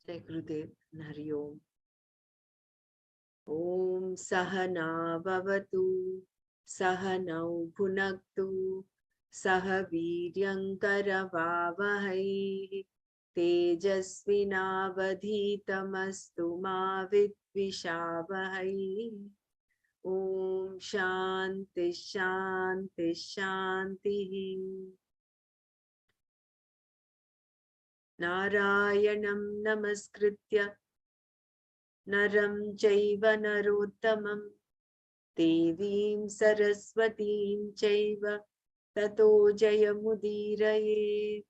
Jai Gurudev, Hari Om. Om Sahana Bhavatu, Sahanau Bhunaktu, Sahaviryankara Vavahai, Tejasvinavadhitamastu ma vidvishavahai. Om Shanti Shanti Shanti. Narayanam Namaskritya Naram Chaiva Narottamam Devim Saraswatim Chaiva Tato Jayamudiraye.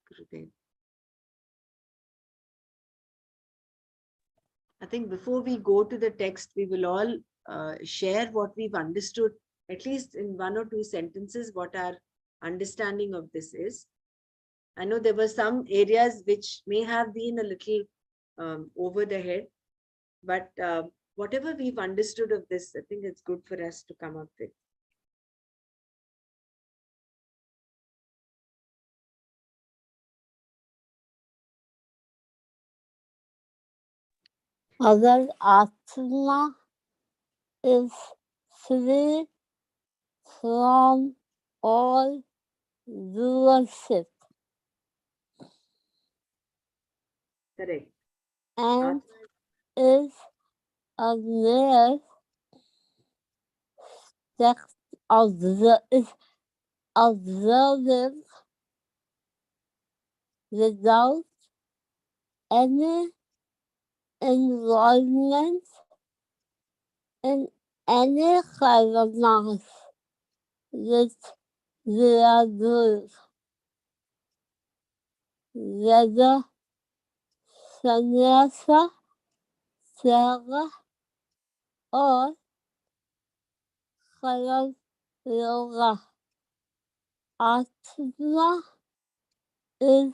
Gurudev. I think before we go to the text, we will all share what we've understood, at least in one or two sentences, what our understanding of this is. I know there were some areas which may have been a little over the head, but whatever we've understood of this, I think it's good for us to come up with. Other Atma is free from all doership. Correct. And is aware that is observing without any involvement in any kind of knowledge that they are doing, whether sannyasa, tyaga, or karma yoga. Atma is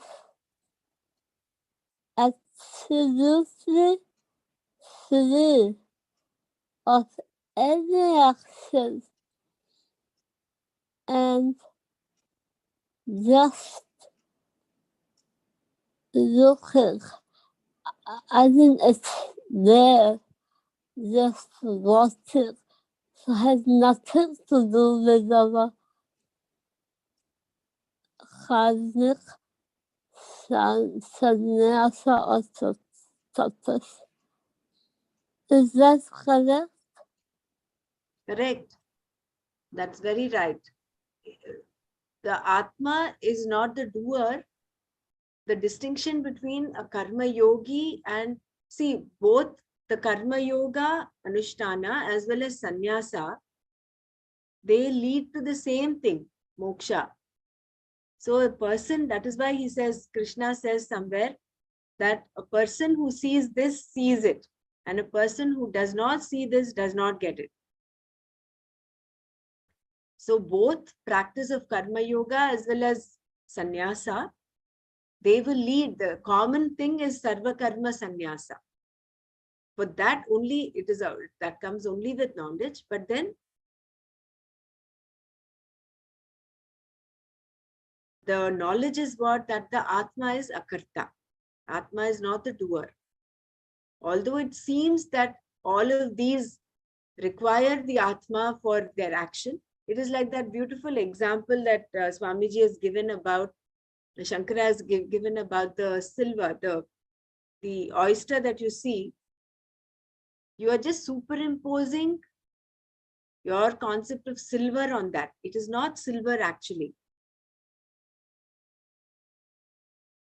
absolutely free of any action and just looking. I think it's there, just watching. So it has nothing to do with our karmic sannyasa or tapas. Is that correct? Correct. That's very right. The Atma is not the doer. The distinction between a karma yogi and, see, both the karma yoga, anushtana, as well as sannyasa, they lead to the same thing, moksha. So a person, that is why he says, Krishna says somewhere that a person who sees this sees it, and a person who does not see this does not get it. So both practice of karma yoga as well as sannyasa, they will lead. The common thing is sarva karma sannyasa. For that only, it is that comes only with knowledge. But then the knowledge is what? That the Atma is akarta. Atma is not the doer. Although it seems that all of these require the Atma for their action, it is like that beautiful example that Swamiji has given about, Shankara has given about the silver, the oyster that you see. You are just superimposing your concept of silver on that. It is not silver actually.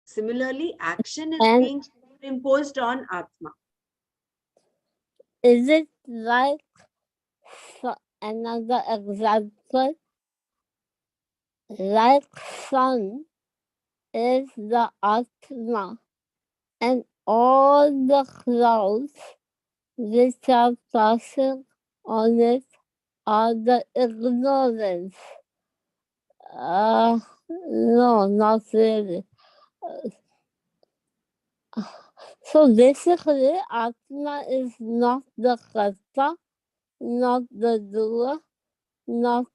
Similarly, action is being superimposed on Atma. Is it like another example? Like sun is the Atma, and all the clouds which are passing on it are the ignorance. No, not really. So basically, Atma is not the karta, not the doer, not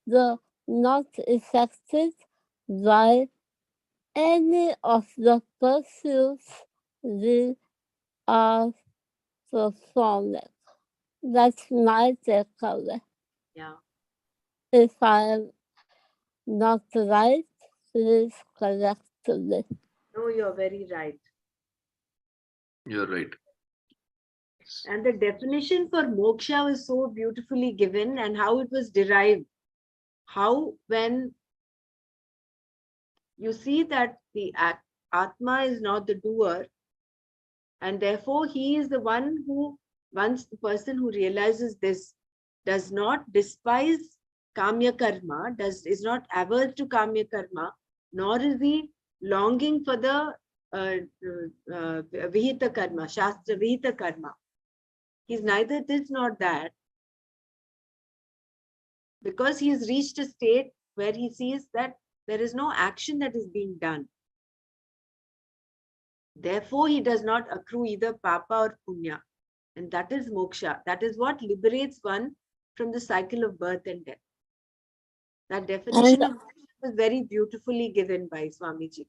affected by any of the pursuits we are performing. That's my takeaway. Yeah. If I am not right, please correct me. No, you're very right. You're right. And the definition for moksha was so beautifully given, and how it was derived. How, when you see that the Atma is not the doer, and therefore he is the one who, once the person who realizes this, does not despise kamya karma, is not averse to kamya karma, nor is he longing for the vihita karma, shastra vihita karma. He's neither this nor that, because he has reached a state where he sees that there is no action that is being done. Therefore, he does not accrue either papa or punya. And that is moksha. That is what liberates one from the cycle of birth and death. That definition of moksha was very beautifully given by Swamiji.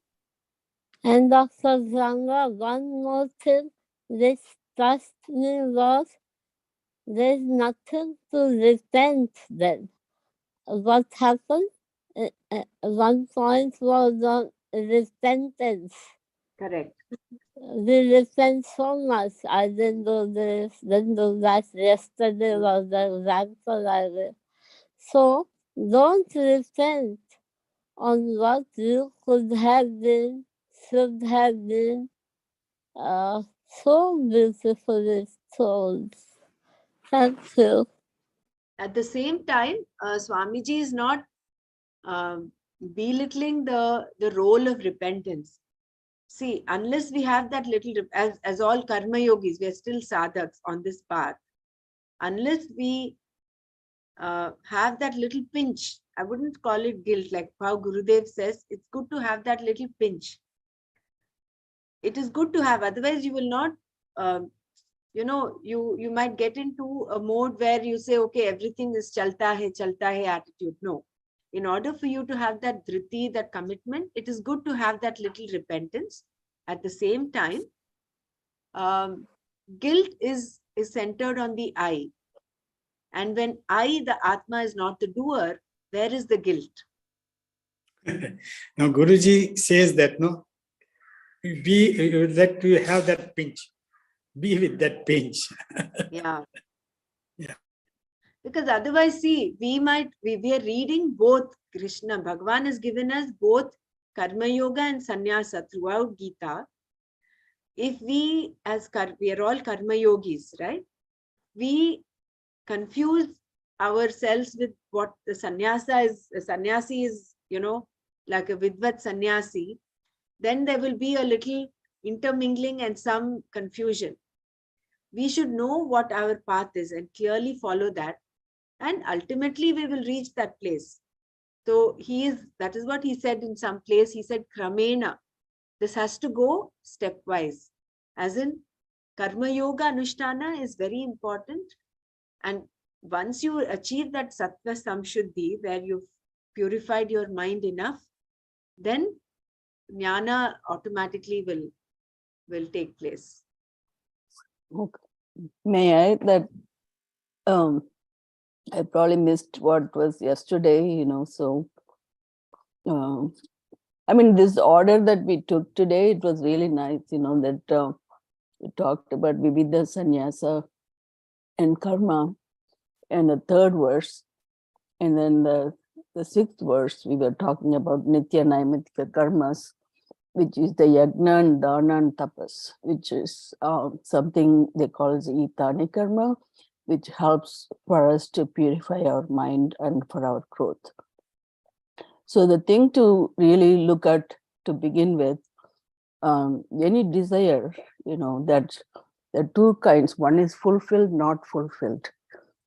And Dr. Zanga, one more thing which touched me was there's nothing to repent then. What happened? One point was on repentance. Correct. We repent so much. I didn't do this, didn't do that. Yesterday was the example I gave. So don't repent on what you could have been, should have been, so beautifully told. Thank you. At the same time, Swamiji is not belittling the role of repentance. See, unless we have that little, as all karma yogis, we are still sadhaks on this path. Unless we have that little pinch, I wouldn't call it guilt, like how Gurudev says, it's good to have that little pinch. It is good to have, otherwise you will not, you might get into a mode where you say, okay, everything is chalta hai attitude. No. In order for you to have that dhriti, that commitment, it is good to have that little repentance. At the same time, guilt is centered on the I. And when I, the Atma, is not the doer, where is the guilt? Now, Guruji says that, no, that you have that pinch. Be with that pinch. Yeah. Yeah. Because otherwise, see, we are reading both. Krishna, Bhagavan has given us both Karma Yoga and Sannyasa throughout Gita. If we, we are all Karma Yogis, right? We confuse ourselves with what the sannyasa is. A sannyasi is, like a Vidvat sannyasi. Then there will be a little intermingling and some confusion. We should know what our path is and clearly follow that. And ultimately, we will reach that place. So that is what he said in some place. He said, Kramena. This has to go stepwise. As in, Karma Yoga Anushtana is very important. And once you achieve that Sattva Samshuddhi, where you've purified your mind enough, then Jnana automatically will take place. Okay. May I? That I probably missed what was yesterday, so I mean, this order that we took today, it was really nice, that we talked about Vividha Sannyasa and Karma and the third verse. And then the sixth verse, we were talking about Nitya Naimitika Karmas, which is the Yajna and Dana and Tapas, which is something they call as Itani Karma, which helps for us to purify our mind and for our growth. So the thing to really look at to begin with, any desire, that there are two kinds. One is fulfilled, not fulfilled,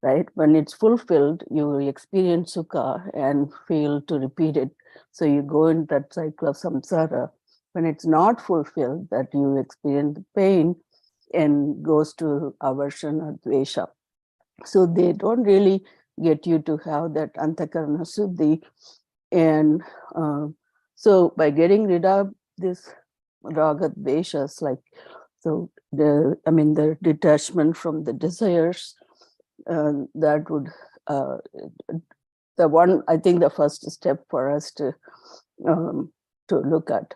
right? When it's fulfilled, you experience sukha and feel to repeat it. So you go in that cycle of samsara. When it's not fulfilled, that you experience pain and goes to aversion or dvesha. So they don't really get you to have that antakarana suddhi. And So by getting rid of this raga dveshas, like, so the detachment from the desires, that would I think the first step for us to look at.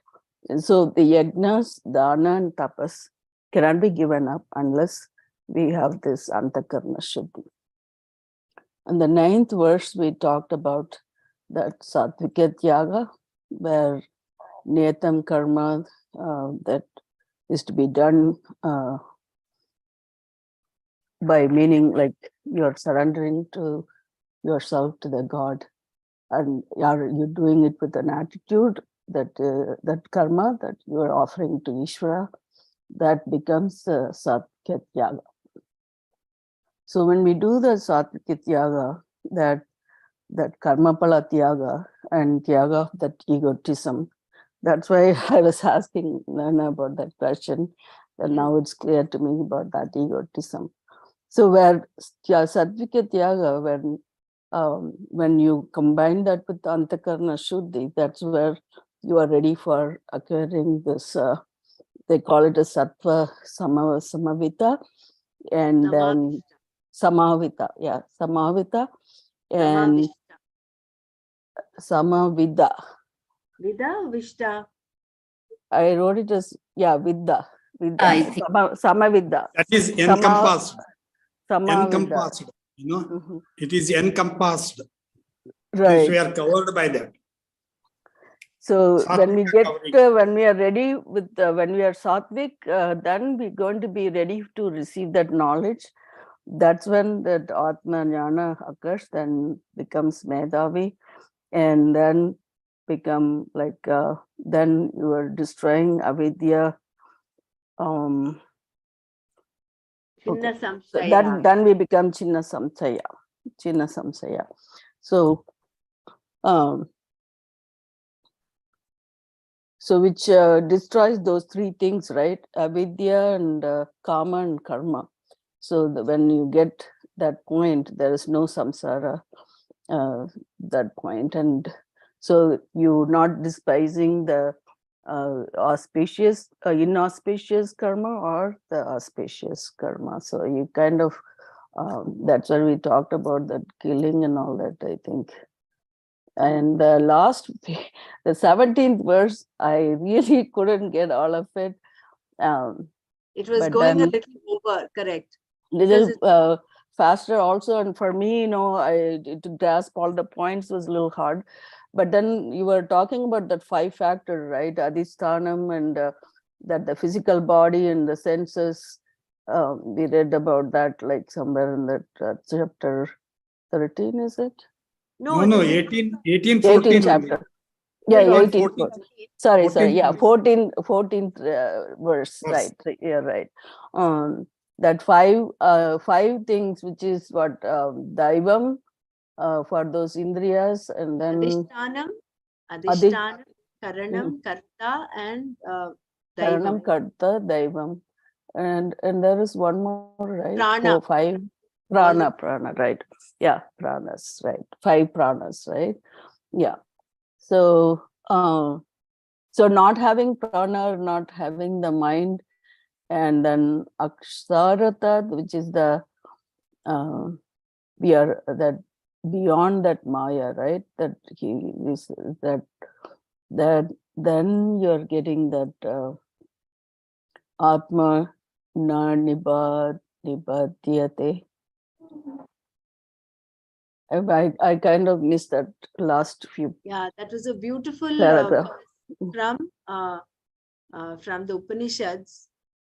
And so the yajnas, dana and tapas cannot be given up unless we have this antakarna shuddhi. And the 9th verse, we talked about that sattvika tyaga, where niyatam karma that is to be done by meaning like you're surrendering to yourself to the God, and are you doing it with an attitude that that karma that you are offering to Ishvara, that becomes sattvika tyaga. So when we do the sattvika tyaga, that karma pala tyaga and tyaga of that egotism, that's why I was asking Nana about that question, and now it's clear to me about that egotism. So where sattvika tyaga, when you combine that with antakarna shuddhi, that's where you are ready for acquiring this, they call it a sattva samavita, and then samavita, and samavida. Vida, Vishta. I wrote it as, vidda, I think. samavida. That is encompassed. Samavida. Encompassed. It is encompassed. Right. We are covered by that. So when we get, covering. when we are ready with, when we are sattvic, then we're going to be ready to receive that knowledge. That's when that Atma Jnana occurs, then becomes Medhavi, and then become like, then you are destroying avidya. Chinna So samshaya. then we become Chinna Samsaya. So, so which destroys those 3 things, right? Avidya and kama and karma. So when you get that point, there is no samsara, that point. And so you're not despising the auspicious, inauspicious karma or the auspicious karma. So you kind of, that's where we talked about that killing and all that, I think. And the last, the 17th verse, I really couldn't get all of it. It was But going a then little over, correct. little faster also, and for me, to grasp all the points was a little hard. But then you were talking about that 5 factor, right? Adhisthanam, and that the physical body and the senses. We read about that like somewhere in that chapter 13, is it? No, this is 18, 14 chapter. only. Yeah, 18, 18. 14. Sorry, 14th yeah, verse. 14th verse, right? You're right. That 5 things, which is what, daivam for those indriyas, and then Adhishtanam, Karanam, Karta, and karanam, Daivam. karta, daivam, and there is one more, right? Prana. 5 prana, right? Yeah, pranas, right? 5 pranas, right? Yeah. So so not having prana, not having the mind, and then aksharata, which is the we are that beyond that maya, right? That he is that then you're getting that atma na nibadyate. I kind of missed that last few. Yeah, that was a beautiful paragraph. From the Upanishads.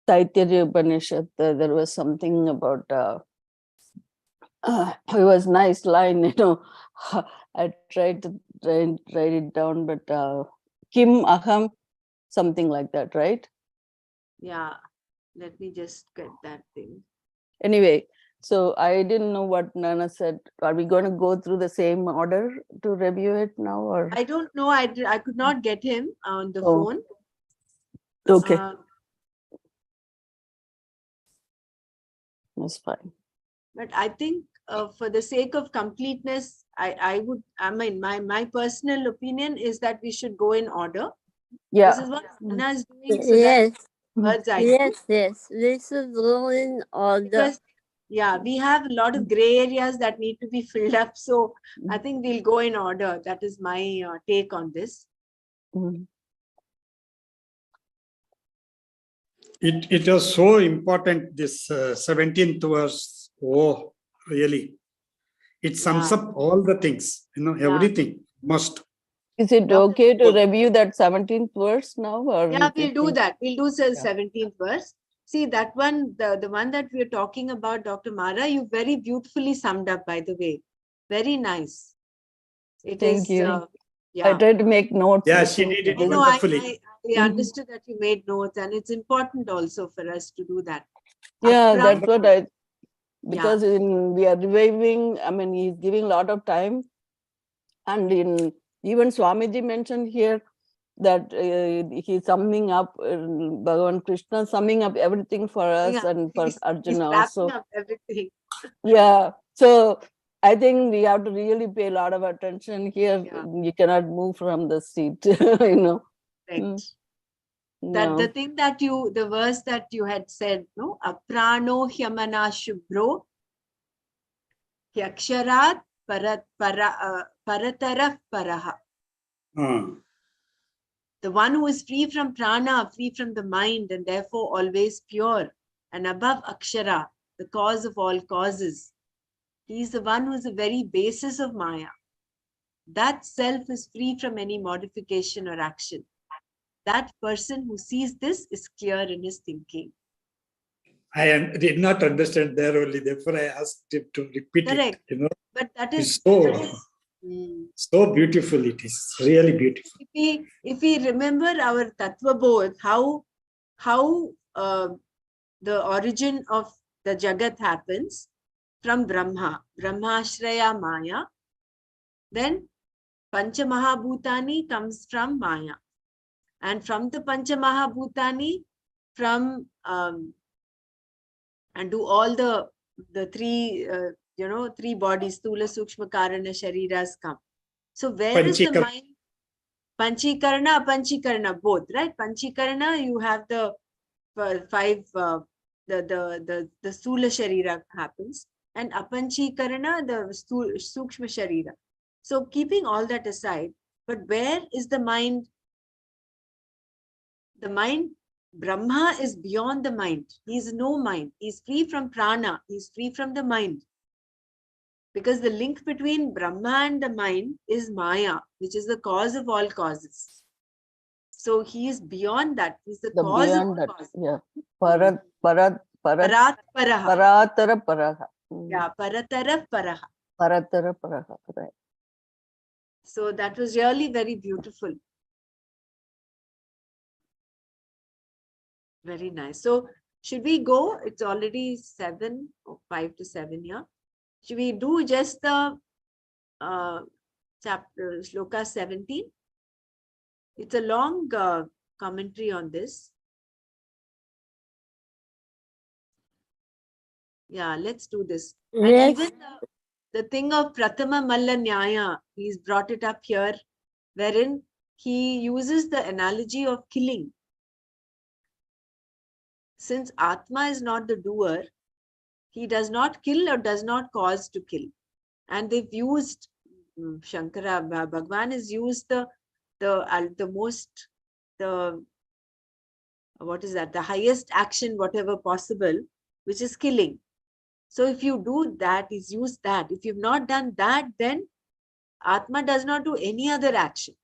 Taittiriya Upanishad, there was something about it was nice line, I tried to write it down, but Kim Aham, something like that, right? Yeah, let me just get that thing. Anyway, so I didn't know what Nana said. Are we going to go through the same order to review it now, or? I don't know. I could not get him on the Oh. phone. Okay, that's fine. But I think for the sake of completeness, I mean, my personal opinion is that we should go in order. Yeah. This is what Manana is doing, so that Yes, bird's eye view. yes. This is go in order. Because yeah, we have a lot of gray areas that need to be filled up. So I think we'll go in order. That is my take on this. Mm. It was so important, this 17th verse. Oh, really. It sums Yeah. up all the things, everything must. Is it Dr. okay to review that 17th verse now? Or Yeah, you we'll do think- that. We'll do the 17th verse. See, that one, the one that we're talking about, Dr. Mara, you very beautifully summed up, by the way. Very nice. It Thank is, you. I yeah. tried to make notes. Yeah, but she did it I know, wonderfully. I understood that you made notes, and it's important also for us to do that. Yeah, Apra- that's what I, because Yeah. we are reviving, I mean, he's giving a lot of time. And even Swamiji mentioned here that he's summing up, Bhagavan Krishna summing up everything for us Yeah, and for he's Arjuna wrapping also. up everything. Yeah, so I think we have to really pay a lot of attention here. Yeah. You cannot move from the seat, you know. Right. Yeah. That the thing that the verse that you had said, no, aprano hyamana shubhro yaksharat parataraf paraha. The one who is free from prana, free from the mind, and therefore always pure, and above akshara, the cause of all causes. He is the one who is the very basis of Maya. That self is free from any modification or action. That person who sees this is clear in his thinking. I did not understand there only, therefore I asked him to repeat Correct. it. But that It's is so beautiful. It is really beautiful. If we remember our Tattva Bodh, how the origin of the Jagat happens from Brahmashraya Maya. Then Pancha Mahabhutani comes from Maya. And from the Pancha Mahabhutani, from and do all the three, three bodies, Stula, Sukshma, Karana, Shariras come. So where is the mind? Panchikarana, Apanchikarana, both, right? Panchikarana, you have the five, the Stula Sharira happens, and Apanchikarana, the Sukshma Sharira. So keeping all that aside, but where is the mind? The mind, Brahma is beyond the mind. He is no mind. He is free from prana. He is free from the mind. Because the link between Brahma and the mind is Maya, which is the cause of all causes. So he is beyond that. He's the cause of all causes. Yeah. Parat Paraha. Paratara Paraha. Yeah, Paratara Paraha. Paratara Paraha. Right. So that was really very beautiful. Very nice. So should we go? It's already 7 or 5 to 7 here. Should we do just the chapter Shloka 17? It's a long commentary on this. Yeah, let's do this. And even the thing of Pratama Malla Nyaya, he's brought it up here, wherein he uses the analogy of killing. Since Atma is not the doer, he does not kill or does not cause to kill. And they've used, Shankara, Bhagwan has used the highest action, whatever possible, which is killing. So if you do that, he's used that. If you've not done that, then Atma does not do any other action.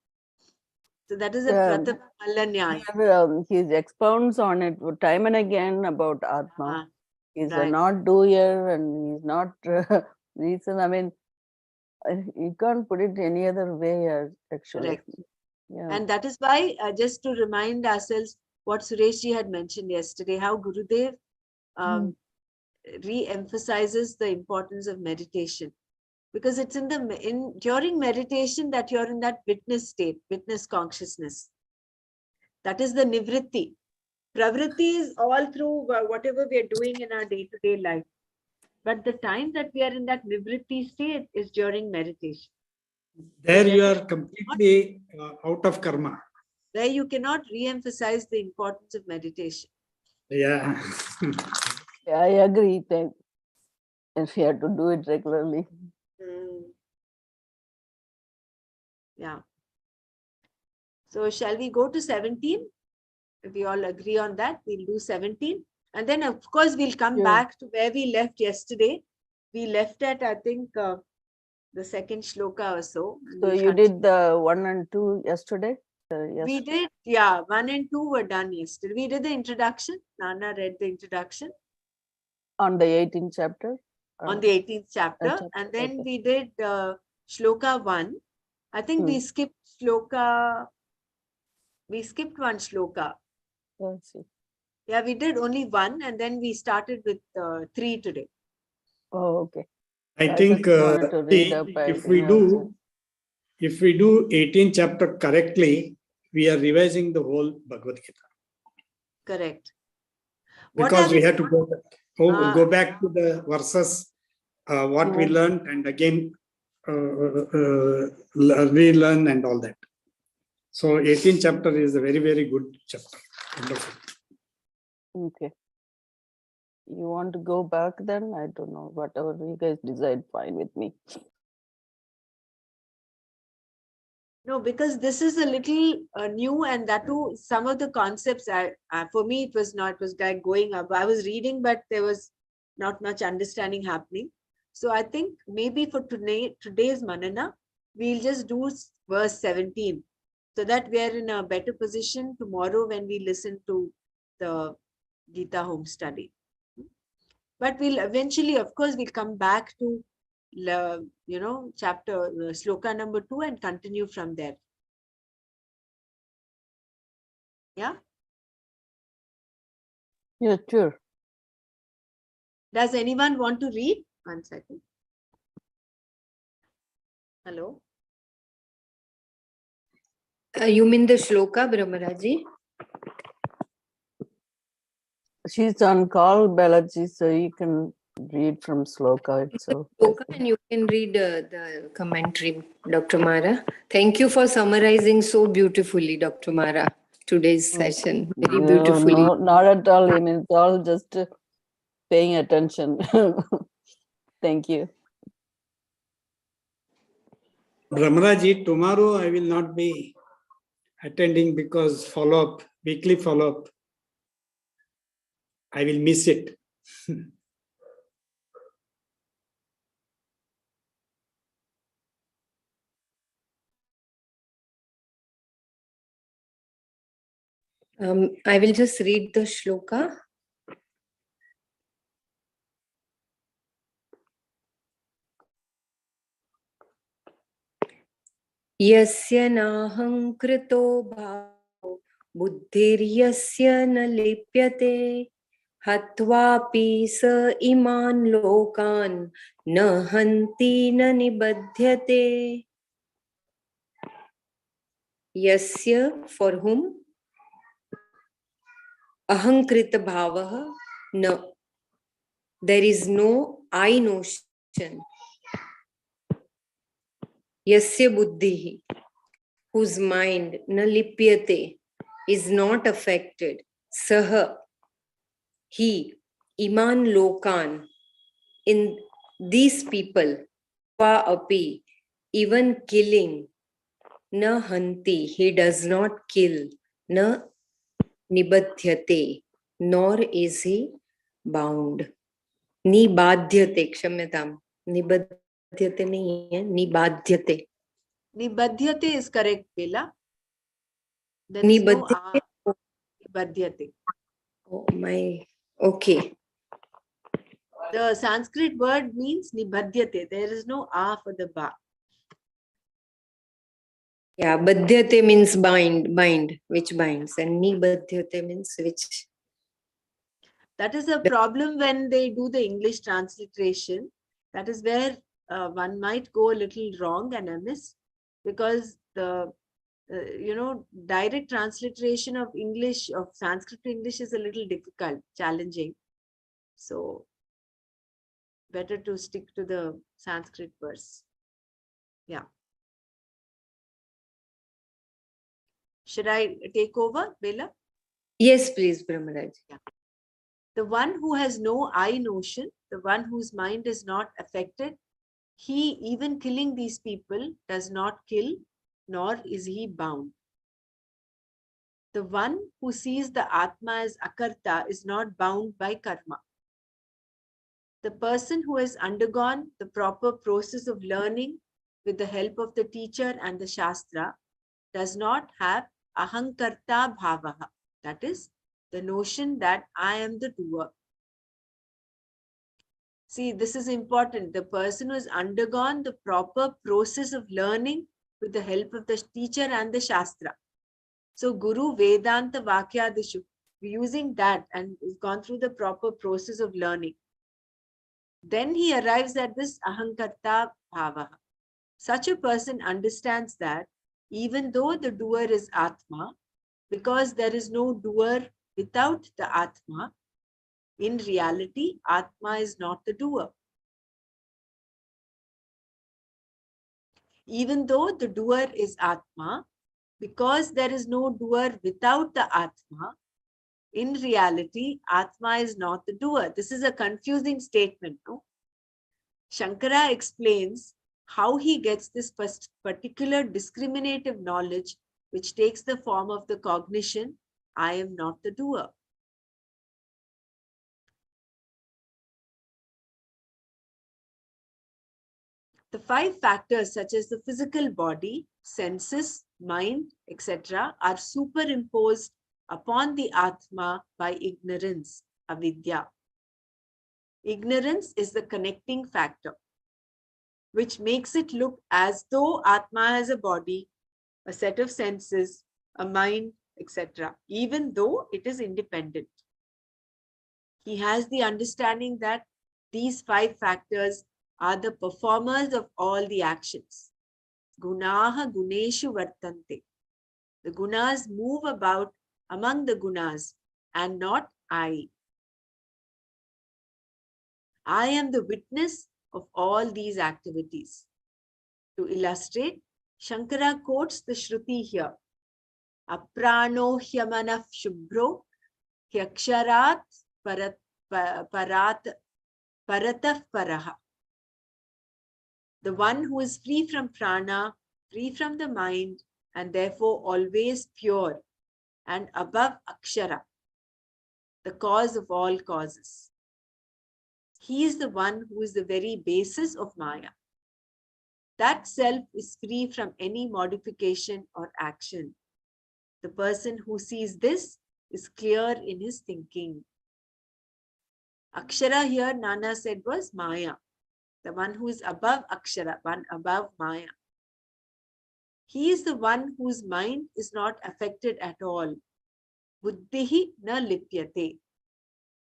So that is a Pratama Malla Nyaya. He expounds on it time and again about Atma. He's right. not doer and he's not reason. I mean, you can't put it any other way, actually. Correct. Yeah. And that is why, just to remind ourselves what Sureshji had mentioned yesterday, how Gurudev re-emphasizes the importance of meditation. Because it's during meditation that you're in that witness state, witness consciousness. That is the nivritti. Pravritti is all through whatever we are doing in our day-to-day life. But the time that we are in that Nivritti state is during meditation. There That you is are completely out of karma. where you cannot re-emphasize the importance of meditation. Yeah. Yeah, I agree that if you have to do it regularly. Yeah. So shall we go to 17? If we all agree on that, we'll do 17. And then, of course, we'll come Sure. back to where we left yesterday. We left at, I think, the second shloka or so. And So we'll you continue. did the 1 and 2 yesterday? Yes. We did, yeah, 1 and 2 were done yesterday. We did the introduction. Nana read the introduction On the 18th chapter? on the 18th chapter. chapter, And then okay. we did shloka 1. I think we skipped shloka. We skipped one shloka. Let's see. Yeah, we did only 1. And then we started with 3 today. Oh, okay. I I think just wanted to read up. if we do 18th chapter correctly, we are revising the whole Bhagavad Gita. Correct. Because we had to go back to the verses, what we Yeah. learned, and again relearn and all that. So 18th chapter is a very, very good chapter. Wonderful. Okay. You want to go back then? I don't know. Whatever you guys decide, fine with me. No, because this is a little new, and that too, some of the concepts, for me, it was like going up. I was reading, but there was not much understanding happening. So I think maybe for today's Manana, we'll just do verse 17, so that we are in a better position tomorrow when we listen to the Gita home study. But we'll eventually, of course, we'll come back to chapter shloka number 2 and continue from there. Yeah. Yeah, sure. Does anyone want to read? 1 second. Hello. You mean the shloka, Brahmaraji? She's on call, Balaji, so you can read from Sloka itself. Shloka, and you can read the commentary, Dr. Mara. Thank you for summarizing so beautifully, Dr. Mara, today's session. Very beautifully. No, not at all. I mean, it's all just paying attention. Thank you. Brahmaraji, tomorrow I will not be attending because weekly follow-up, I will miss it. I will just read the shloka. Yasya naham krito bhavo buddhiryasya na lipyate hatvapi sa iman lokan na hanti na nibadhyate. Yasya, for whom? Ahankrita bhavaha, no. There is no I notion. Yasya buddhihi, whose mind na lipyate, is not affected. Saha, he, iman lokan, in these people, va api, even killing, na hanti, he does not kill, na nibadhyate, nor is he bound. Nibadhyate, क्षम्यताम, nibadhyate नहीं है, nibadhyate. Nibadhyate is correct, Bela. There is no nibadhyate. Oh my, okay. The Sanskrit word means nibadhyate. There is no for the ba. Yeah, badhyate means bind, which binds, and nibadhyate means which. That is a problem when they do the English transliteration. That is where one might go a little wrong and amiss, because the direct transliteration of English, of Sanskrit to English, is a little difficult, challenging. So better to stick to the Sanskrit verse. Yeah. Should I take over, Bela? Yes, please, Brahmaraj. The one who has no I notion, the one whose mind is not affected, he, even killing these people, does not kill, nor is he bound. The one who sees the Atma as Akarta is not bound by karma. The person who has undergone the proper process of learning with the help of the teacher and the Shastra does not have ahankarta bhavaha. That is, the notion that I am the doer. See, this is important. The person who has undergone the proper process of learning with the help of the teacher and the Shastra. So, Guru Vedanta Vakyadishu, using that and gone through the proper process of learning, then he arrives at this ahankarta bhava. Such a person understands that even though the doer is Atma, because there is no doer without the Atma, in reality, Atma is not the doer. Even though the doer is Atma, because there is no doer without the Atma, in reality, Atma is not the doer. This is a confusing statement, no? Shankara explains how he gets this particular discriminative knowledge, which takes the form of the cognition, I am not the doer. The 5 factors such as the physical body, senses, mind, etc. are superimposed upon the Atma by ignorance, avidya. Ignorance is the connecting factor, which makes it look as though Atma has a body, a set of senses, a mind, etc., even though it is independent. He has the understanding that these 5 factors are the performers of all the actions. Gunaha guneshu vartante. The gunas move about among the gunas and not I. I am the witness of all these activities. To illustrate, Shankara quotes the Shruti here. Aprano hyamanaf shubhro hyaksharat parataf paraha. The one who is free from prana, free from the mind, and therefore always pure and above akshara, the cause of all causes. He is the one who is the very basis of Maya. That self is free from any modification or action. The person who sees this is clear in his thinking. Akshara here, Nana said, was Maya, the one who is above Akshara, one above Maya. He is the one whose mind is not affected at all. Buddhihi na lipyate.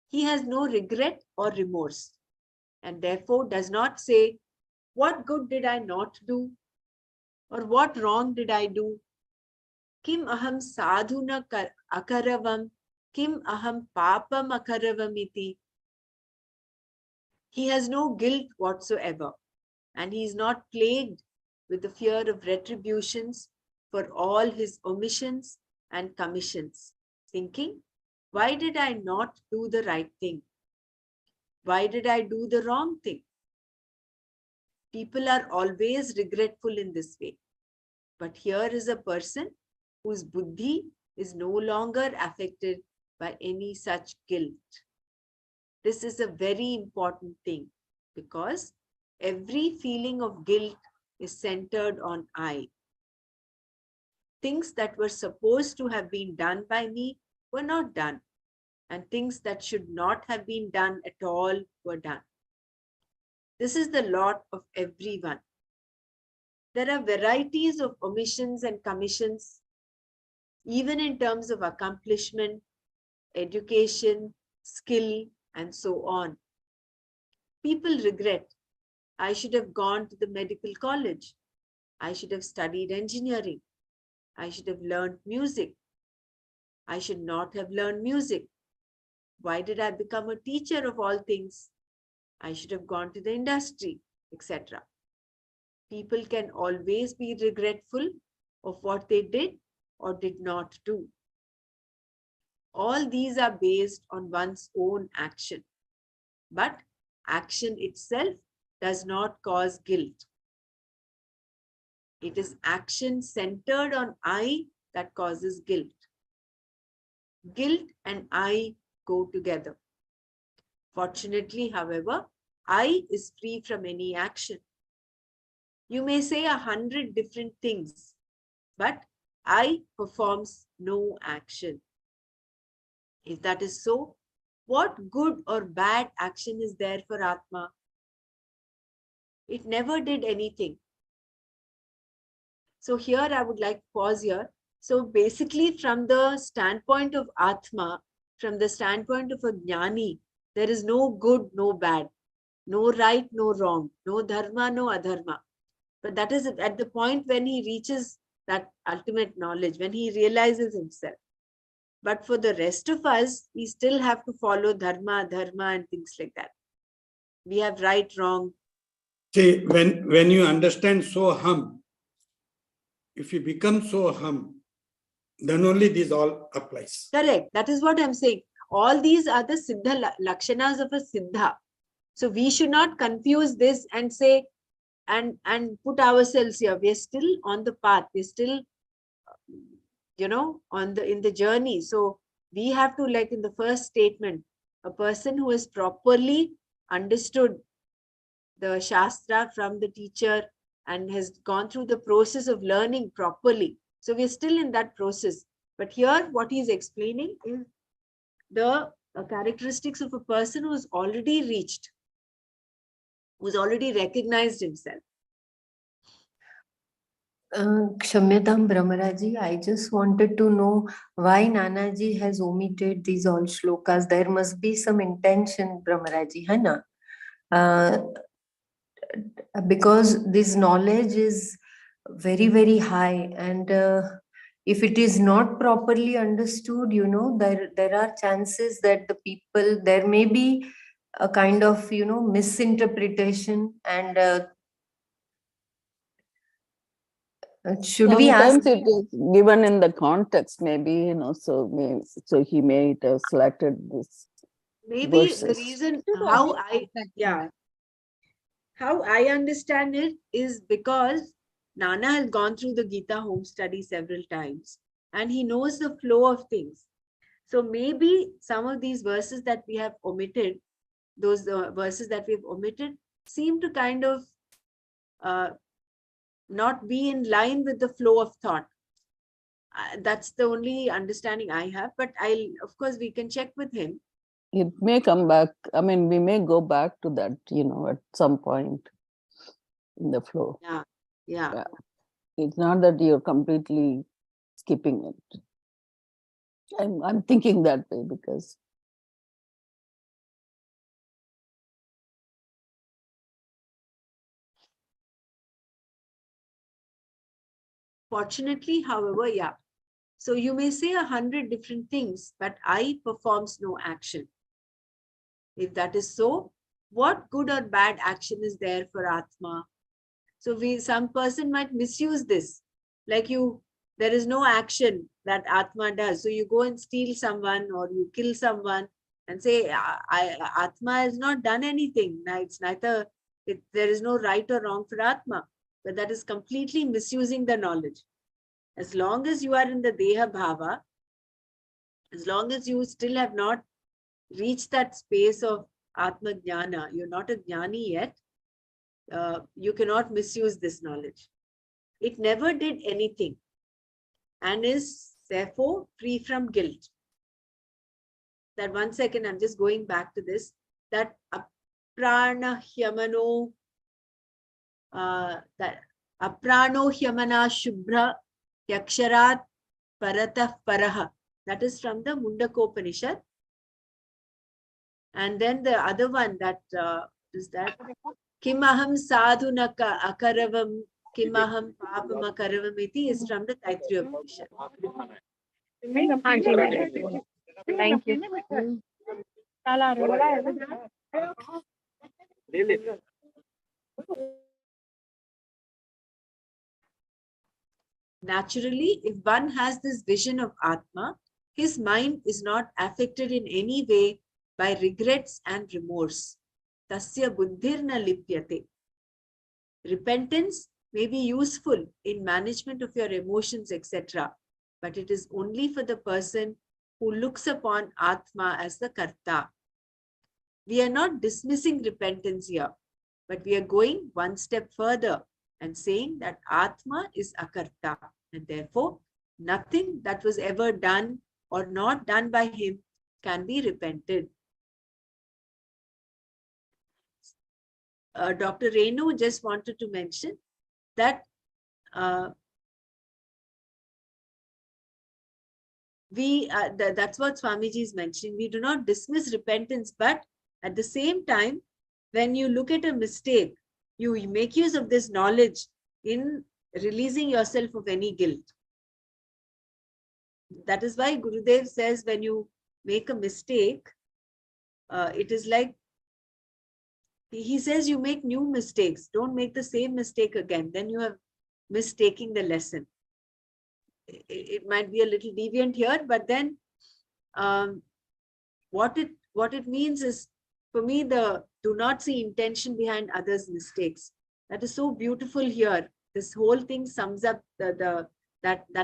He has no regret or remorse, and therefore does not say, what good did I not do? Or what wrong did I do? Kim aham sadhuna akaravam, kim aham papam akaravam iti. He has no guilt whatsoever, and he is not plagued with the fear of retributions for all his omissions and commissions, thinking, why did I not do the right thing? Why did I do the wrong thing? People are always regretful in this way. But here is a person whose buddhi is no longer affected by any such guilt. This is a very important thing because every feeling of guilt is centered on I. Things that were supposed to have been done by me were not done, and things that should not have been done at all were done. This is the lot of everyone. There are varieties of omissions and commissions, even in terms of accomplishment, education, skill, and so on. People regret, I should have gone to the medical college. I should have studied engineering. I should have learned music. I should not have learned music. Why did I become a teacher of all things? I should have gone to the industry, etc. People can always be regretful of what they did or did not do. All these are based on one's own action. But action itself does not cause guilt. It is action centered on I that causes guilt. Guilt and I go together. Fortunately, however, I is free from any action. You may say 100 different things, but I performs no action. If that is so, what good or bad action is there for Atma? It never did anything. So here I would like to pause here. So basically from the standpoint of Atma, from the standpoint of a Jnani, there is no good, no bad, no right, no wrong, no dharma, no adharma. But that is at the point when he reaches that ultimate knowledge, when he realizes himself. But for the rest of us, we still have to follow dharma, dharma, and things like that. We have right, wrong. See, when you understand Soham, if you become Soham, then only this all applies. Correct. That is what I'm saying. All these are the Siddha Lakshanas of a Siddha. So we should not confuse this and say, and put ourselves here. We're still on the path. We're still, in the journey. So we have to, like in the first statement, a person who has properly understood the Shastra from the teacher and has gone through the process of learning properly. So we're still in that process. But here, what he's explaining is the characteristics of a person who's already reached, who's already recognized himself. Kshamyatam Brahmaraji, I just wanted to know why Nanaji has omitted these all shlokas. There must be some intention, Brahmaraji, hai na? Because this knowledge is very, very high, and if it is not properly understood, there are chances that the people, there may be a kind of, misinterpretation, and should we ask? Sometimes it is given in the context, maybe, so he may have selected this. Maybe the verses. reason how I understand it is because Nana has gone through the Gita home study several times and he knows the flow of things. So maybe some of these verses that we have omitted, those verses that we've omitted, seem to kind of not be in line with the flow of thought. That's the only understanding I have, but of course, we can check with him. It may come back. I mean, we may go back to that, at some point in the flow. Yeah. It's not that you're completely skipping it. I'm thinking that way because Fortunately, however, yeah. So you may say 100 different things, but I performs no action. If that is so, what good or bad action is there for Atma? So some person might misuse this. Like there is no action that Atma does. So you go and steal someone or you kill someone and say, Atma has not done anything. It's neither, there is no right or wrong for Atma. But that is completely misusing the knowledge. As long as you are in the Deha Bhava, as long as you still have not reached that space of Atma Jnana, you're not a Jnani yet, you cannot misuse this knowledge. It never did anything and is therefore free from guilt. That 1 second, I'm just going back to this, that aprana hyamano, that aprano hyamana shubhra yaksharat paratah paraha. That is from the Mundakopanishad. And then the other one that is that Kimaham sadhunaka akaravam kimaham papam akaravam iti is from the Taittiriya Upanishad. Thank you. Naturally, if one has this vision of Atma, his mind is not affected in any way by regrets and remorse. Tasya buddhirna lipyate. Repentance may be useful in management of your emotions, etc., but it is only for the person who looks upon Atma as the Karta. We are not dismissing repentance here, but we are going one step further and saying that Atma is Akarta, and therefore nothing that was ever done or not done by him can be repented. Dr. Renu just wanted to mention that that's what Swamiji is mentioning. We do not dismiss repentance, but at the same time, when you look at a mistake, you make use of this knowledge in releasing yourself of any guilt. That is why Gurudev says when you make a mistake, it is like, he says you make new mistakes. Don't make the same mistake again. Then you have mistaking the lesson. It might be a little deviant here, but then what it means is, for me, the do not see intention behind others' mistakes. That is so beautiful here. This whole thing sums up that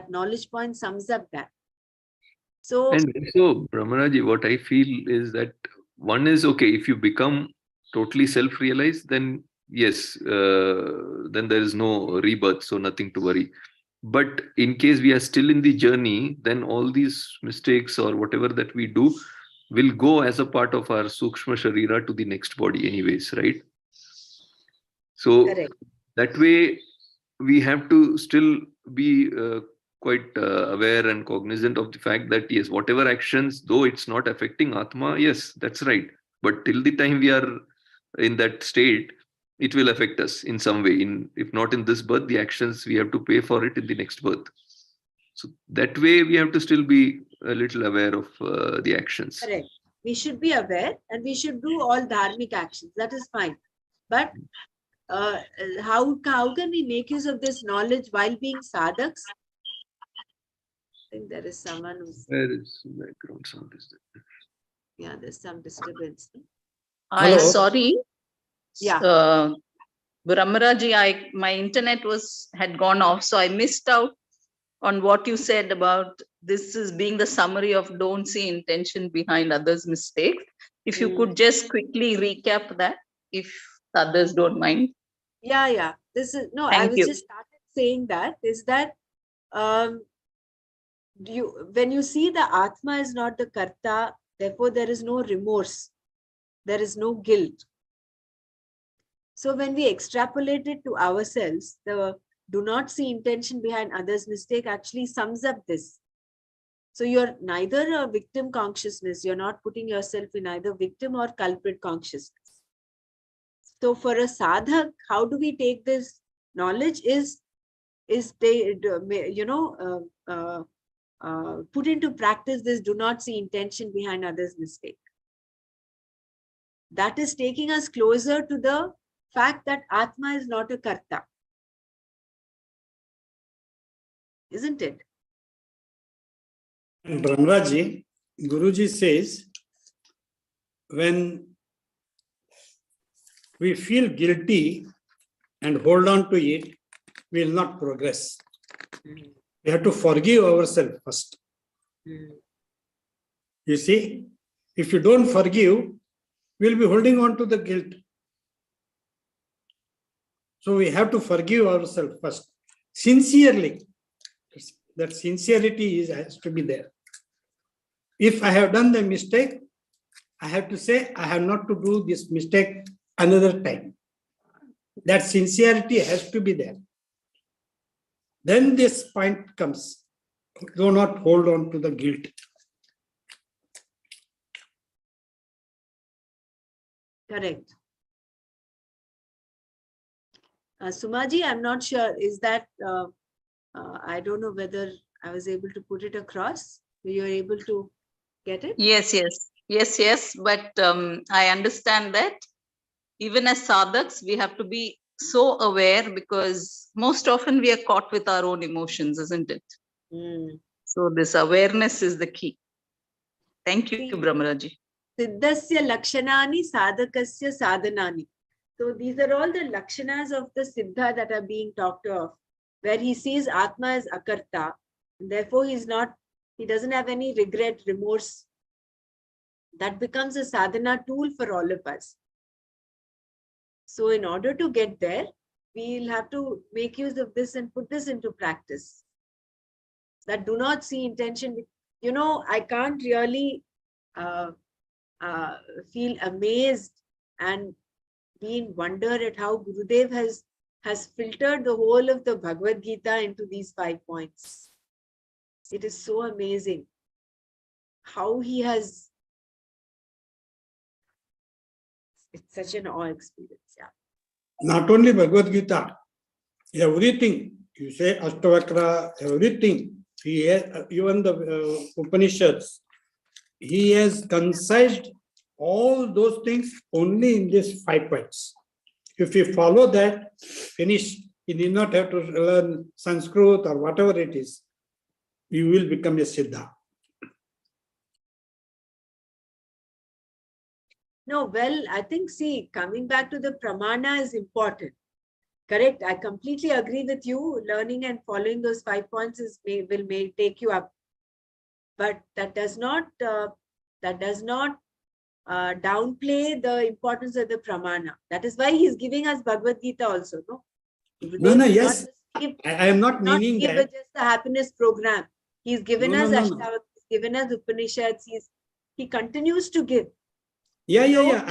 knowledge point sums up that. So, And so, Brahmaraji, what I feel is that one is, okay, if you become totally self-realized, then yes, then there is no rebirth, so nothing to worry. But in case we are still in the journey, then all these mistakes or whatever that we do will go as a part of our Sukshma Sharira to the next body anyways, right? So correct. that way, we have to still be quite aware and cognizant of the fact that yes, whatever actions, though it's not affecting Atma, yes, that's right. But till the time we are in that state, it will affect us in some way. If not in this birth, the actions we have to pay for it in the next birth. So that way, we have to still be a little aware of the actions. Correct. We should be aware and we should do all dharmic actions. That is fine. But how can we make use of this knowledge while being sadhaks? I think there is someone who's. Where is background sound? Is that? Yeah, there's some disturbance. Hello? Sorry. Yeah. Brahmaraji, my internet had gone off, so I missed out on what you said about this is being the summary of don't see intention behind others' mistakes. If you could just quickly recap that, if others don't mind. Yeah. This is no. Thank I was you. just started saying that is that when you see the Atma is not the Karta, therefore there is no remorse, there is no guilt. So when we extrapolate it to ourselves, the do not see intention behind others' mistake actually sums up this. So you're neither a victim consciousness, you're not putting yourself in either victim or culprit consciousness. So for a sadhak, how do we take this knowledge is they, put into practice this do not see intention behind others' mistake. That is taking us closer to the fact that Atma is not a karta. Isn't it? And Brahmaraji, Guruji says, when we feel guilty and hold on to it, we will not progress. We have to forgive ourselves first. You see, if you don't forgive, we'll be holding on to the guilt. So we have to forgive ourselves first, sincerely. That sincerity has to be there. If I have done the mistake, I have to say, I have not to do this mistake another time. That sincerity has to be there. Then this point comes. Do not hold on to the guilt. Correct. Sumaji, I'm not sure. Is that, I don't know whether I was able to put it across. Were you able to get it? Yes. But I understand that. even as sadhaks, we have to be so aware, because most often we are caught with our own emotions, isn't it? Mm. So this awareness is the key. Thank you, See, Brahmaraji. Siddhasya lakshanani sadhakasya sadhanani. So these are all the lakshanas of the Siddha that are being talked of, where he sees Atma as akarta, and therefore he doesn't have any regret, remorse. That becomes a sadhana tool for all of us. So in order to get there, we'll have to make use of this and put this into practice. That do not see intention. I can't really feel amazed and be in wonder at how Gurudev has filtered the whole of the Bhagavad Gita into these 5 points. It is so amazing how he has. It's such an awe experience. Yeah. Not only Bhagavad Gita, everything. You say Ashtavakra, everything. He has, even the Upanishads, he has concised all those things only in these 5 points. If you follow that, finish. You need not have to learn Sanskrit or whatever it is. You will become a Siddha. No, well, I think, see, coming back to the pramana is important. Correct. I completely agree with you. Learning and following those 5 points will take you up. But that does not downplay the importance of the pramana. That is why he's giving us Bhagavad Gita also. No, Yes. I am not meaning give that. Just a happiness program. He's given us No. Ashtavakra, he's given us Upanishads. He continues to give. Yeah.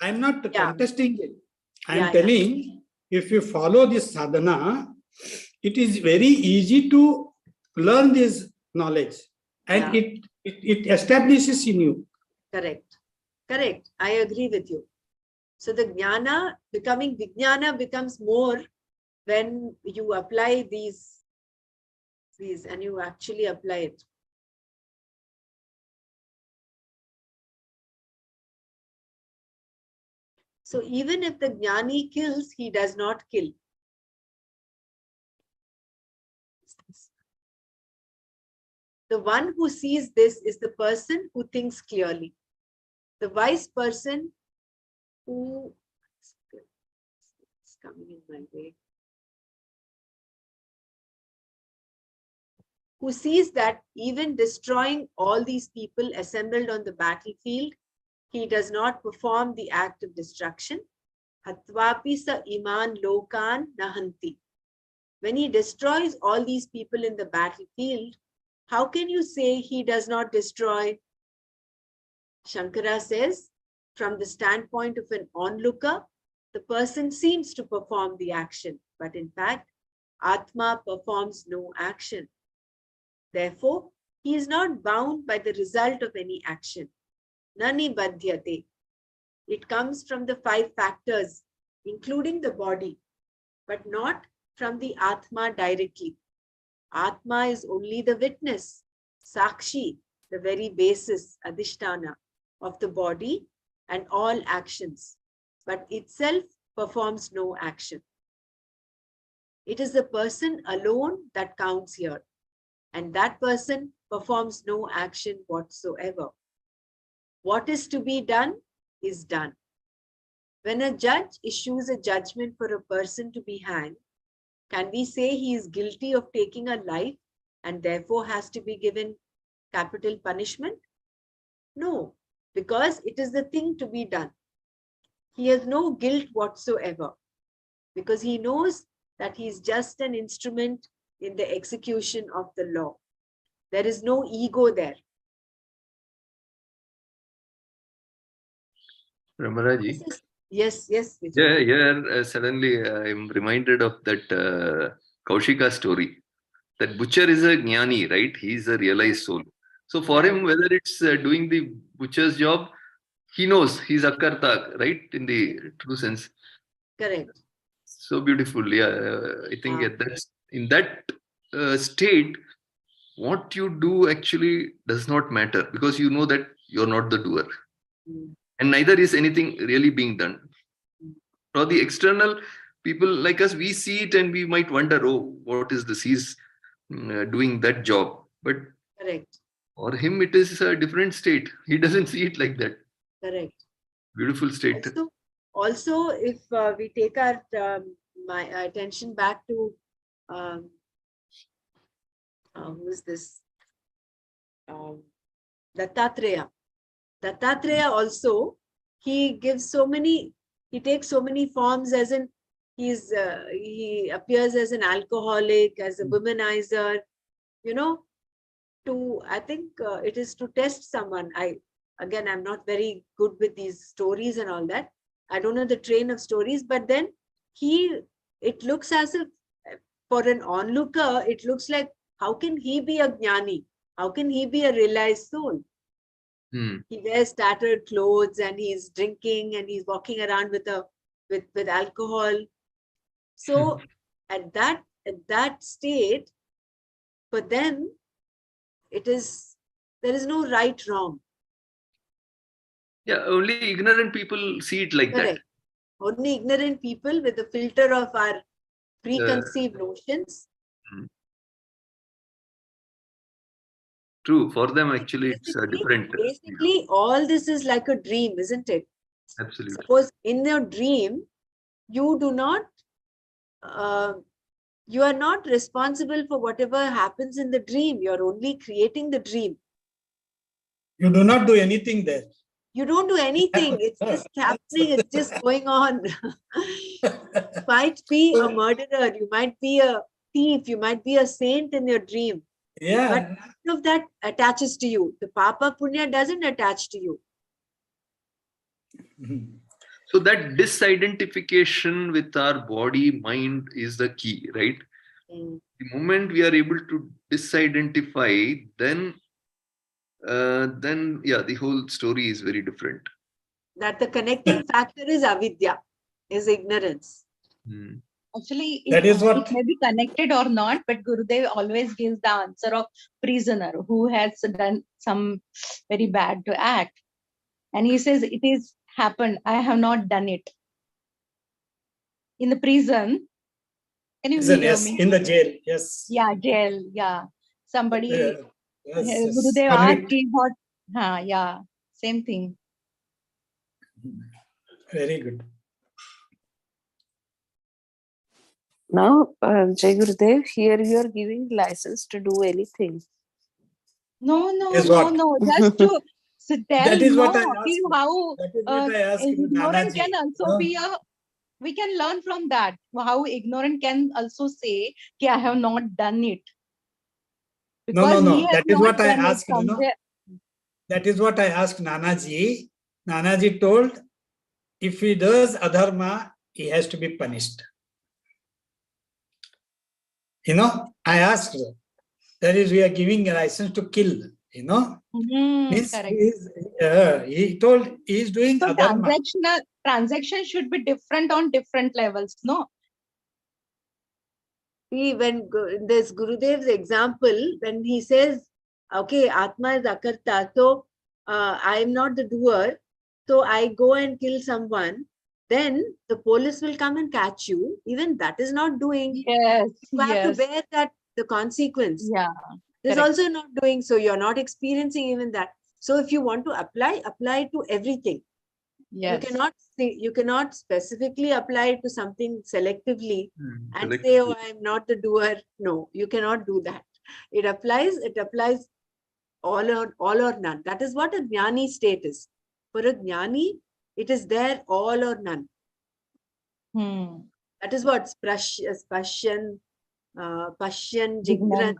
I'm not contesting it. I'm telling, if you follow this sadhana, it is very easy to learn this knowledge, and it establishes in you. Correct. I agree with you. So the jnana, becoming vijnana, becomes more when you apply these and you actually apply it. So even if the jnani kills, he does not kill. The one who sees this is the person who thinks clearly. The wise person who is coming in my way. Who sees that even destroying all these people assembled on the battlefield, he does not perform the act of destruction. Hatvapi sa iman lokan nahanti. When he destroys all these people in the battlefield, how can you say he does not destroy? Shankara says, from the standpoint of an onlooker, the person seems to perform the action, but in fact, Atma performs no action. Therefore, he is not bound by the result of any action. Nani badhyate. It comes from the 5 factors, including the body, but not from the Atma directly. Atma is only the witness, Sakshi, the very basis, Adhishtana, of the body and all actions, but itself performs no action. It is the person alone that counts here, and that person performs no action whatsoever. What is to be done is done. When a judge issues a judgment for a person to be hanged, can we say he is guilty of taking a life and therefore has to be given capital punishment? No, because it is the thing to be done. He has no guilt whatsoever because he knows that he is just an instrument in the execution of the law. There is no ego there. Ramaraji. Yes. Vijay. Yeah. Suddenly I'm reminded of that Kaushika story. That butcher is a jnani, right? He's a realized soul. So for him, whether it's doing the butcher's job, he knows he's akarta, right? In the true sense. Correct. So beautiful. Yeah. I think in that state, what you do actually does not matter because you know that you're not the doer. And neither is anything really being done. Or the external people like us, we see it and we might wonder, oh, what is this? He's doing that job. But Correct. for him, it is a different state. He doesn't see it like that. Correct. Beautiful state. Also, if we take our my attention back to who is this? Dattatreya. Dattatreya also, he gives so many, he takes so many forms, as in he appears as an alcoholic, as a womanizer, you know, to, I think it is to test someone. I'm not very good with these stories and all that. I don't know the train of stories, but then it looks as if for an onlooker, it looks like, how can he be a jnani? How can he be a realized soul? He wears tattered clothes and he's drinking and he's walking around with alcohol. So at that state, for them, there is no right, wrong. Yeah, only ignorant people see it like Correct. that. Only ignorant people with the filter of our preconceived notions. True. For them, actually, it's different. Basically, all this is like a dream, isn't it? Absolutely. Suppose in your dream, you are not responsible for whatever happens in the dream. You're only creating the dream. You do not do anything there. You don't do anything. It's just happening. It's just going on. You might be a murderer. You might be a thief. You might be a saint in your dream. Yeah. But none of that attaches to you. The Papa Punya doesn't attach to you. So that disidentification with our body, mind is the key, right? The moment we are able to disidentify, then the whole story is very different. That the connecting factor is avidya, is ignorance. Actually, that is what it may be connected or not, but Gurudev always gives the answer of prisoner who has done some very bad act. And he says, it is happened. I have not done it. In the prison. Can you hear me? In the jail, yes. Yeah, jail, yeah. Somebody, yes. Gurudev asked him what, yeah, same thing. Very good. Now, Jai Gurudev, here you are giving license to do anything. No. Just to tell that is what I how ignorant can also be we can learn from that. How ignorant can also say, okay, I have not done it. Because no. That is what I asked. That is what I asked Nanaji. Nanaji told, if he does adharma, he has to be punished. I asked her. That is, we are giving a license to kill, Means he told he is doing so adharma. Transaction should be different on different levels, no? See, when there's Gurudev's example, when he says, okay, Atma is akarta, so I am not the doer, so I go and kill someone, then the police will come and catch you. Even that is not doing. Yes. You have to bear the consequence. Yeah. There's also not doing, so you're not experiencing even that. So if you want to apply to everything. Yes. You cannot specifically apply it to something selectively and say, oh, I'm not the doer. No, you cannot do that. It applies all or none. That is what a jnani state is. For a jnani, it is there all or none. That is what spashyan, jigran,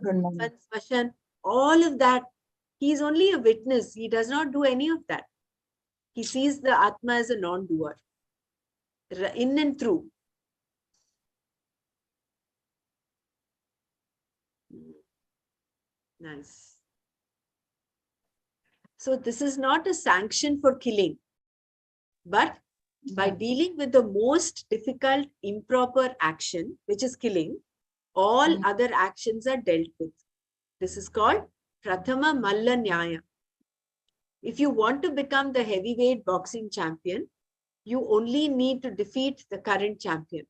spashan, all of that. He is only a witness. He does not do any of that. He sees the Atma as a non-doer, in and through. Nice. So this is not a sanction for killing, but by dealing with the most difficult improper action, which is killing, all other actions are dealt with. This is called Prathama Malla Nyaya. If you want to become the heavyweight boxing champion, You only need to defeat the current champion.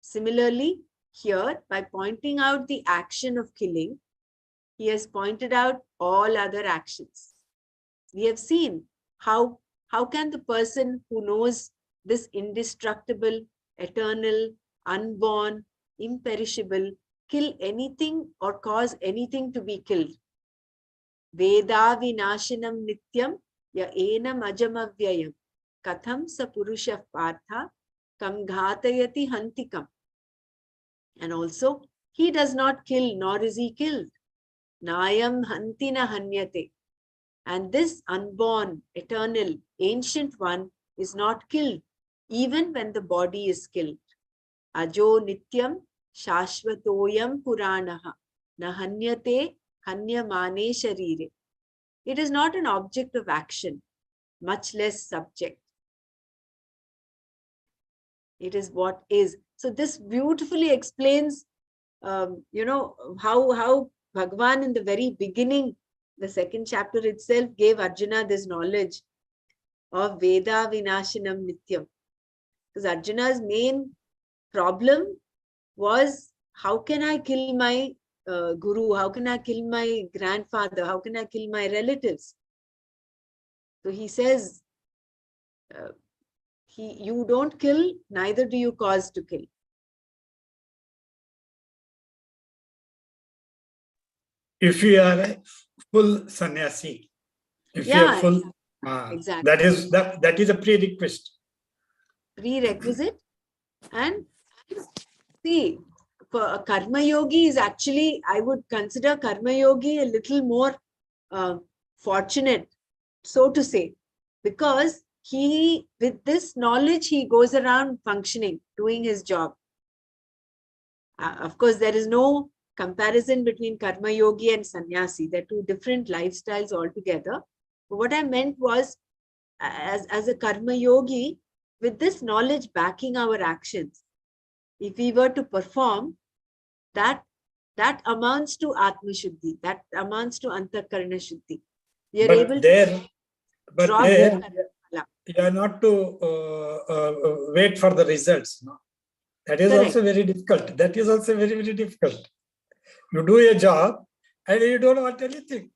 Similarly, here, by pointing out the action of killing, he has pointed out all other actions. We have seen how can the person who knows this indestructible, eternal, unborn, imperishable, kill anything or cause anything to be killed. Veda vinashanam nityam ya enam ajamavyayam katham sa purusha partha kam ghatayati hantikam. And also, he does not kill, nor is he killed. Nayam hantina hanyate. And this unborn, eternal, ancient one is not killed, even when the body is killed. Ajo nityam shashvatoyam puranaha nahanyate hanyamane sharire. It is not an object of action, much less subject. It is what is. So this beautifully explains, how Bhagavan in the very beginning, the second chapter itself, gave Arjuna this knowledge of Veda Vinashanam Nityam. Because Arjuna's main problem was, how can I kill my guru? How can I kill my grandfather? How can I kill my relatives? So he says, you don't kill, neither do you cause to kill. If you are a full sannyasi, if you are full, exactly. that is a prerequisite. Prerequisite. And see, for a karma yogi is actually, I would consider karma yogi a little more fortunate, so to say, because with this knowledge, he goes around functioning, doing his job. Of course, there is no comparison between karma yogi and sannyasi. They're two different lifestyles altogether. But what I meant was, as a karma yogi, with this knowledge backing our actions, if we were to perform, that amounts to Atma Shuddhi, that amounts to Antakarana Shuddhi. We are able to drop the karma. You are not to wait for the results. No? That is also very difficult. That is also very, very difficult. You do a job and you don't want anything.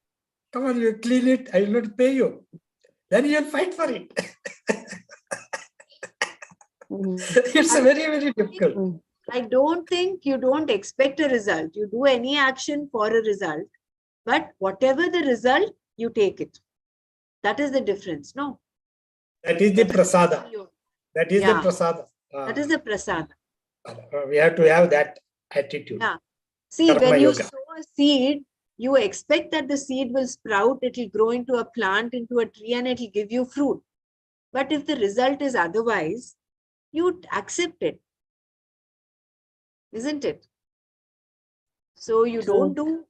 Come on, you clean it, I will not pay you. Then you will fight for it. It's very, very difficult. I don't think you don't expect a result. You do any action for a result, but whatever the result, you take it. That is the difference, no? That is the prasada. That is the prasada. That is the prasada. We have to have that attitude. Yeah. See, Karma when you yoga. sow a seed, you expect that the seed will sprout, it will grow into a plant, into a tree, and it will give you fruit. But if the result is otherwise, you accept it. Isn't it? So you don't do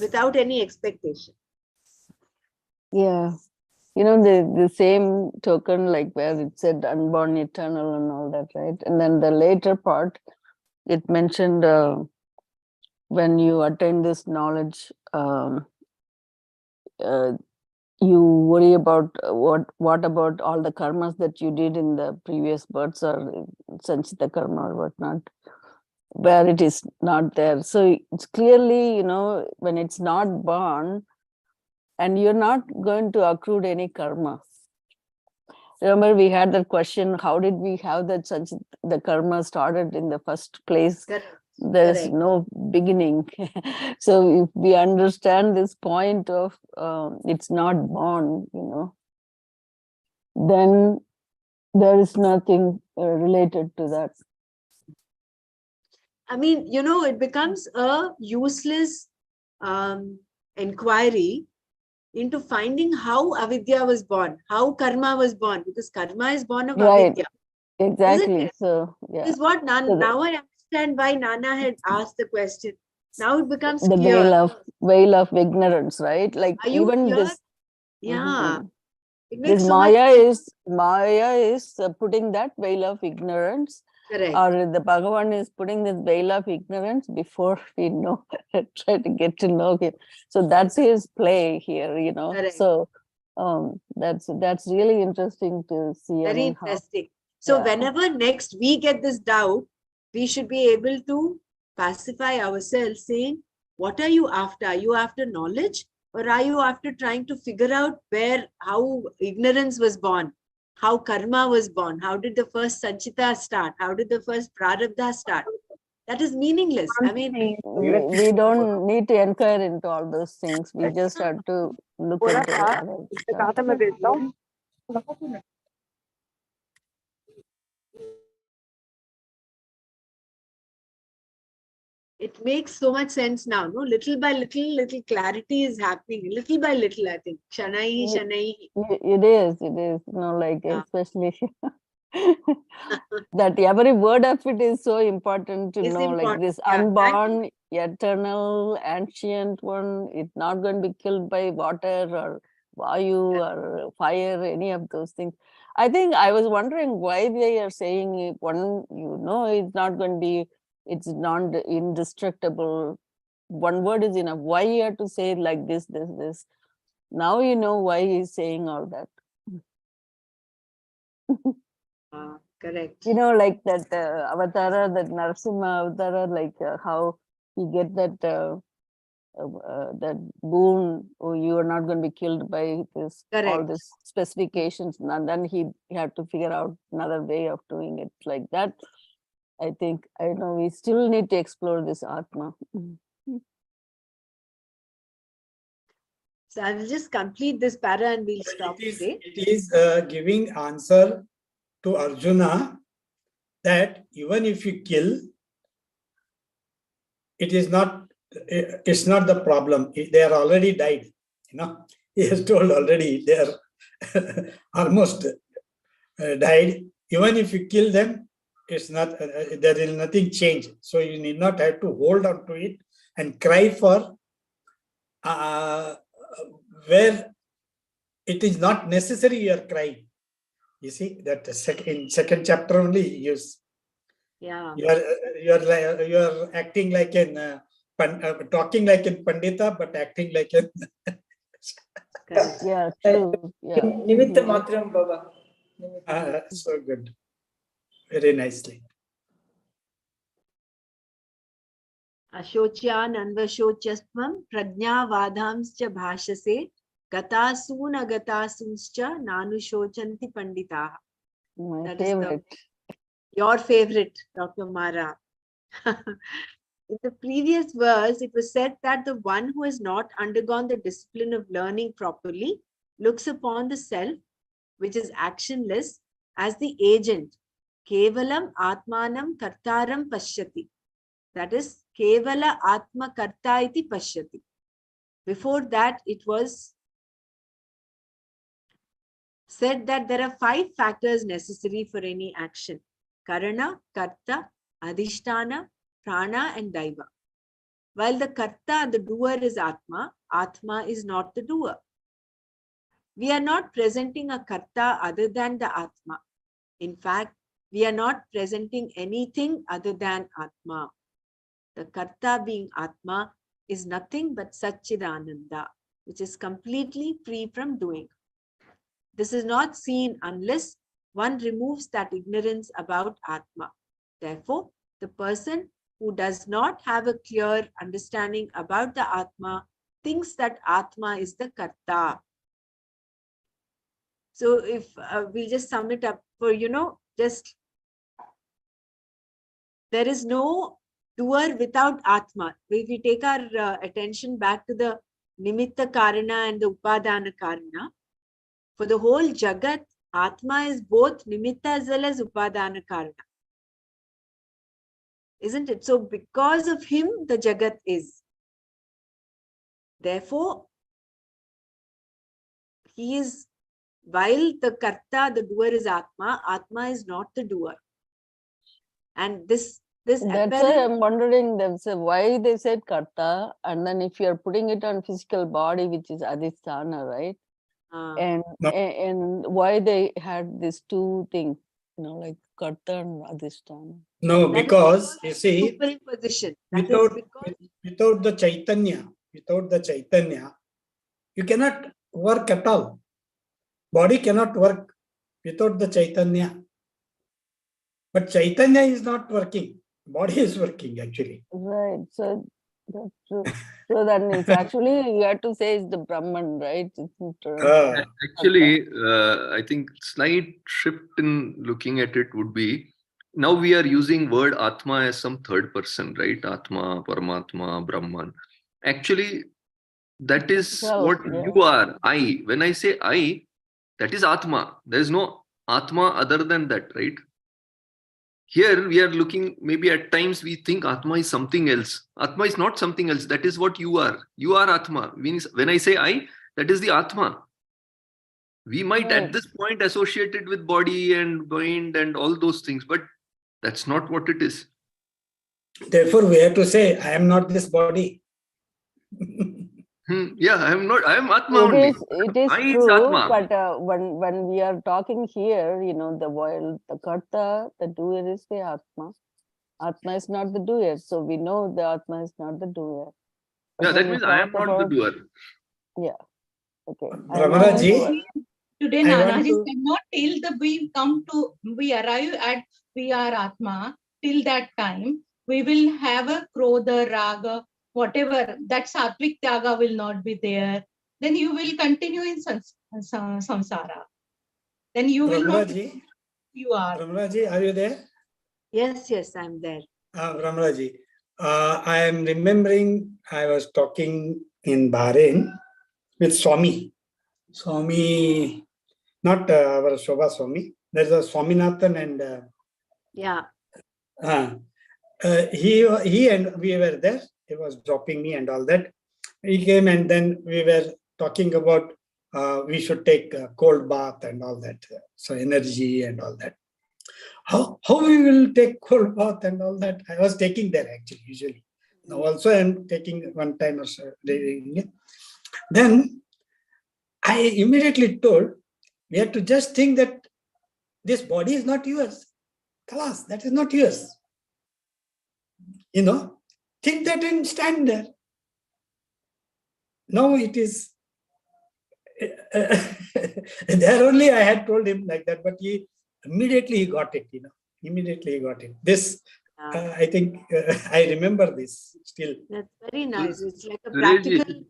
without any expectation. Yeah. The same token, like where it said unborn, eternal and all that, right? And then the later part, it mentioned when you attain this knowledge, you worry about what about all the karmas that you did in the previous births or sanchita karma or whatnot, where it is not there. So it's clearly, when it's not born, and you're not going to accrue any karma. Remember, we had that question, how did we have the karma started in the first place? Correct. There's Correct. no beginning. So if we understand this point of it's not born, then there is nothing related to that. I mean, it becomes a useless inquiry into finding how avidya was born, how karma was born, because karma is born of avidya. Exactly. So, yeah. Is what now I understand why Nana had asked the question. Now it becomes the clear. veil of ignorance, right? Like Are you even here? this. Yeah. It This makes so Maya is putting that veil of ignorance. Correct. Or the Bhagavan is putting this veil of ignorance before we know, try to get to know him. So that's his play here, Correct. So That's really interesting to see. Very how, interesting. So yeah. whenever next we get this doubt, we should be able to pacify ourselves saying, what are you after? Are you after knowledge? Or are you after trying to figure out how ignorance was born? How karma was born? How did the first sanchita start? How did the first prarabdha start? That is meaningless. I mean, we don't need to inquire into all those things. We just have to look into the other stuff. it makes so much sense now. No, little by little clarity is happening. Little by little, I think. Shanai, Shanai. It is. Like Yeah. especially that every word of it is so important to Is know. Like important. this Yeah, unborn, eternal, ancient one, it's not going to be killed by water or vayu or fire, any of those things. I think I was wondering why they are saying it one, it's not going to be, it's not indestructible. One word is enough. Why you have to say it like this? Now you know why he's saying all that. correct. Like that avatara, that Narasimha avatara, like how you get that that boon, you are not going to be killed by this, all Correct. these specifications, and then he had to figure out another way of doing it like that. I think, we still need to explore this Atma. So I will just complete this para and we'll stop today. It is giving answer to Arjuna that even if you kill, it's not the problem. They are already died. He has told already they are almost died. Even if you kill them, it's not. There is nothing change. So you need not have to hold on to it and cry for where it is not necessary. You are crying. You see that in second chapter only he used. Yeah. You are acting like an talking like a pandita, but acting like a Yeah, true. Yeah. Nimitta matram bhava. So good, very nicely. Ashocyan anvashochyastvam prajnavadhamscha bhashase gatasun agatasunscha nanushocanti panditaha. My That favorite. Your favorite, Dr. Mara. In the previous verse, it was said that the one who has not undergone the discipline of learning properly looks upon the self, which is actionless, as the agent. Kevalam atmanam kartaram pashyati. That is, kevala atma karta iti pashyati. Before that, it was said that there are 5 factors necessary for any action: karana, karta, adhishtana, prana, and daiva. While the karta, the doer, is atma, atma is not the doer. We are not presenting a karta other than the atma. In fact, we are not presenting anything other than atma. The karta, being atma, is nothing but Satchidananda, which is completely free from doing. This is not seen unless one removes that ignorance about atma. Therefore, the person who does not have a clear understanding about the atma thinks that atma is the karta. So if we'll just sum it up for, just there is no doer without atma. If we take our attention back to the nimitta karana and the upadana karana, for the whole jagat, atma is both nimitta as well as upadana karana. Isn't it? So because of him, the jagat is. Therefore, he is, while the karta, the doer, is atma, atma is not the doer. And this That's why I'm wondering why they said karta, and then if you're putting it on physical body, which is adhisthana, right? And why they had these two things, like karta and adhisthana. No, because you see, position. without the chaitanya, you cannot work at all. Body cannot work without the Chaitanya. But Chaitanya is not working. Body is working actually. Right. So that's true. So then it's actually, you have to say it's the Brahman, right? It's Ah, Actually, I think slight shift in looking at it would be, now we are using word Atma as some third person, right? Atma, Paramatma, Brahman. Actually, that is Self, what yeah. you are. I. When I say I, that is Atma. There is no Atma other than that, right? Here we are looking, maybe at times we think Atma is something else. Atma is not something else. That is what you are. You are Atma. Means when I say I, that is the Atma. We might Right. at this point associate it with body and mind and all those things, but that's not what it is. therefore, we have to say, I am not this body. Yeah, I am not. I am Atma only. It is I is true, Atma. but when we are talking here, the karta, the doer is the Atma. Atma is not the doer, so we know the Atma is not the doer. But Yeah, when that we means I am talk not the about, doer. yeah, okay, I am not the Ramanaji, doer. Today, I want Nanaji to- cannot till the we arrive at we are Atma. Till that time, we will have a Krodha, Raga, whatever. That Sattvic Tyaga will not be there. Then you will continue in samsara. Then you will not. Ramanaji, You are. Ramanaji, are you there? Yes, yes, I'm there. Ramanaji, I am remembering I was talking in Bahrain with Swami. Swami, not our Shobha Swami. There's a Swaminathan and Yeah. he and we were there. He was dropping me and all that. He came and then we were talking about we should take a cold bath and all that. So energy and all that. How we will take cold bath and all that? I was taking there actually usually. Now also I'm taking one time or so. Then I immediately told we have to just think that this body is not yours. Class, that is not yours. Think that and stand there. No, it is. There only I had told him like that, but he immediately got it. Immediately he got it. This, I think, I remember this still. That's very nice. It's like a Suresh, practical.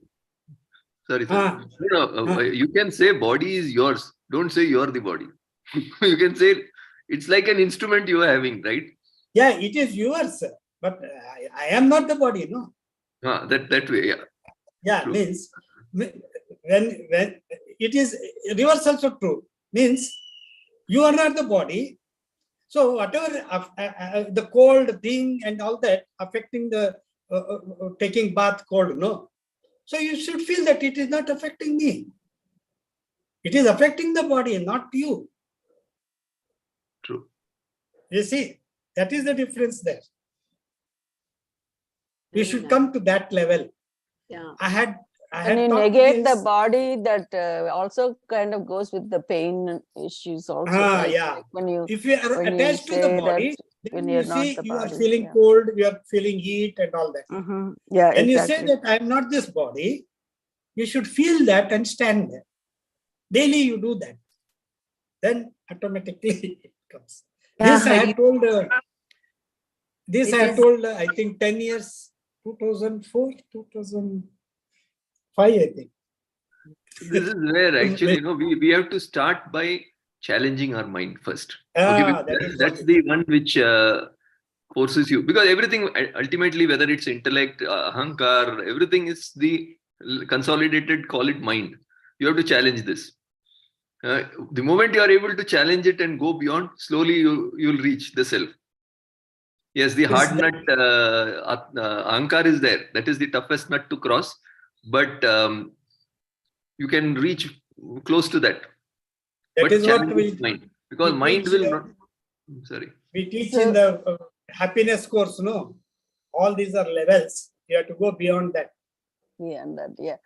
Sorry. No, you can say body is yours. Don't say you're the body. You can say it's like an instrument you are having, right? Yeah, it is yours, but I am not the body, no. That way, yeah. Yeah, True. means when it is reverse also true. Means you are not the body. So whatever the cold thing and all that affecting the taking bath cold, no. So you should feel that it is not affecting me. It is affecting the body, not you. True. You see, that is the difference there. We Very should nice. come to that level. Yeah. I had And you talked to negate the this. body, that also kind of goes with the pain issues also. Right? Yeah. Like when you If you are when you attached to the say body, that then when you you're not see the you are body, feeling yeah. cold, you are feeling heat and all that. Yeah, When you exactly. say that I am not this body, you should feel that and stand there. Daily you do that. Then automatically it comes. Yeah, This I had told, I think 10 years, 2004, 2005, I think. This is where actually, we have to start by challenging our mind first. Okay, because that's the one which forces you. Because everything ultimately, whether it's intellect, ahankar, everything is the consolidated, call it mind. You have to challenge this. The moment you are able to challenge it and go beyond, slowly you'll reach the self. Yes, the hard nut, ahankar is there. That is the toughest nut to cross. But you can reach close to that. That is what mind, because mind will not. Sorry. We teach in the happiness course, no? All these are levels. You have to go beyond that. Beyond that, yeah.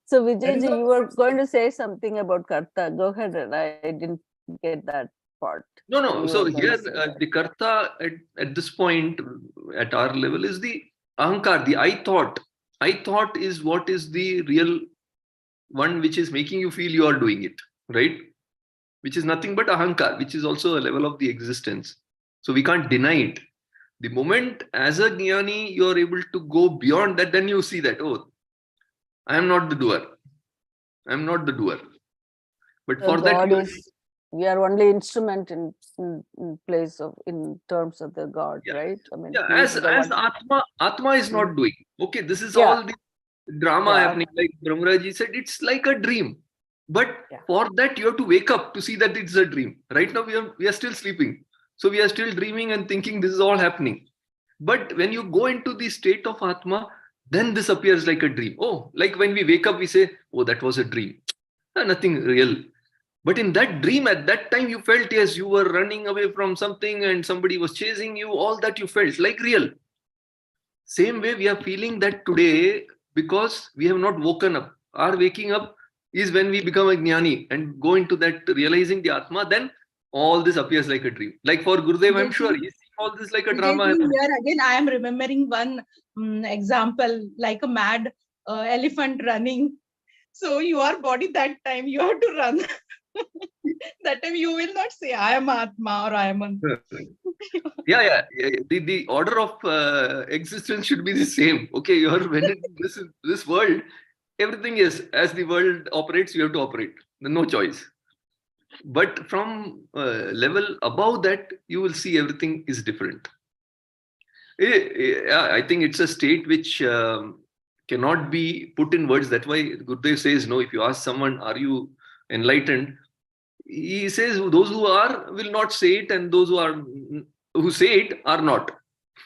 So Vijayji, you were going to say something about karta. Go ahead, I didn't get that part. No. So here, the karta at this point, at our level, is the ahankar, the I thought. I thought is what is the real one which is making you feel you are doing it, right? which is nothing but ahankar, which is also a level of the existence. So we can't deny it. The moment as a jnani you are able to go beyond that, then you see that, oh, I am not the doer. I am not the doer. But The for that, God you is, we are only instrument in place of, in terms of the God, yeah, right? I mean, yeah. he is As the one. Atma is not doing. Okay, this is Yeah, all the drama yeah, happening. Like Brahmaraji said, it's like a dream. But Yeah. for that, you have to wake up to see that it's a dream. Right now, we are still sleeping. So we are still dreaming and thinking this is all happening. But when you go into the state of Atma, then this appears like a dream. Oh, like when we wake up, we say, oh, that was a dream. Nothing real. But in that dream, at that time, you felt, yes, you were running away from something and somebody was chasing you. All that you felt like real. Same way, we are feeling that today because we have not woken up. Our waking up is when we become a jnani and go into that realizing the Atma, then all this appears like a dream. Like for Gurudev, I'm sure he's seeing all this like a drama. Here again, I am remembering one example, like a mad elephant running. So your body that time, you have to run. That time you will not say, I am Atma or I am an. Yeah. The order of existence should be the same. Okay, you're when in this world, everything is as the world operates, you have to operate. No choice. But from level above that, you will see everything is different. Yeah, I think it's a state which cannot be put in words. That's why Gurudev says, no, if you ask someone, are you enlightened? He says those who are will not say it, and those who say it are not.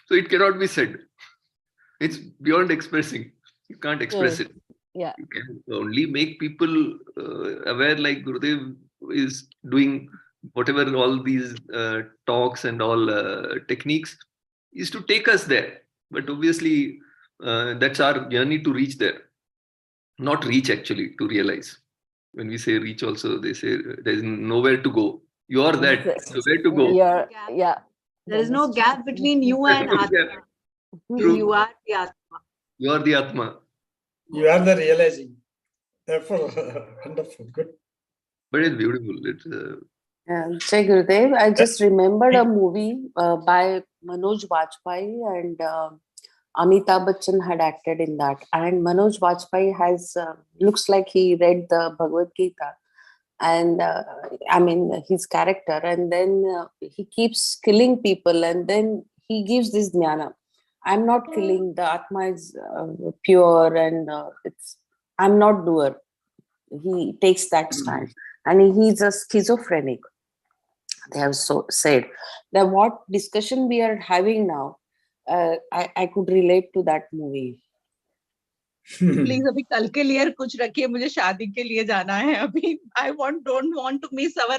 So it cannot be said. It's beyond expressing. You can't express yes, it. yeah. You can only make people aware, like Gurudev is doing whatever all these talks and all techniques is to take us there. But obviously, that's our journey to reach there. Not reach actually, to realize. When we say reach, also they say there's nowhere to go. You are that. So where to go? Yeah, yeah. There is That no is gap between you and Yeah, Atma. true. You are the Atma. You are the Atma. You are the realizing. Therefore, wonderful, good. But it's beautiful. It's Jai Gurudev, I just remembered a movie by Manoj Vajpayee and Amitabh Bachchan had acted in that. And Manoj Vajpayee has, looks like he read the Bhagavad Gita. And I mean, his character. And then he keeps killing people. And then he gives this jnana. I'm not killing, the Atma is pure and I'm not doer. He takes that stand. And he's a schizophrenic. They have so said that what discussion we are having now, I could relate to that movie. Please अभी कल के लिए कुछ रखिए, मुझे शादी के लिए जाना है अभी. I don't want to miss our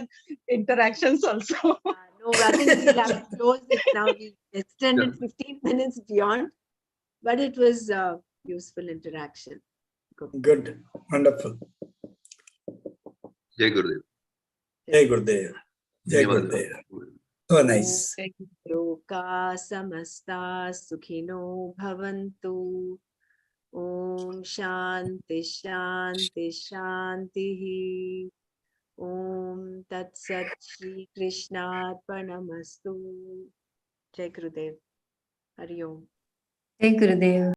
interactions also. No, I think we'll have to close it now. We extended 15 minutes beyond, but it was a useful interaction. Good, wonderful. Jai Gurudev. Jai Gurudev. Jai Gurudev. So nice. Loka samasta sukhino bhavantu. Om Shanti Shanti Shanti. Om Tat Sat Shri Krishna Arpanamastu. Jai Gurudev. Hari Om. Jai Gurudev.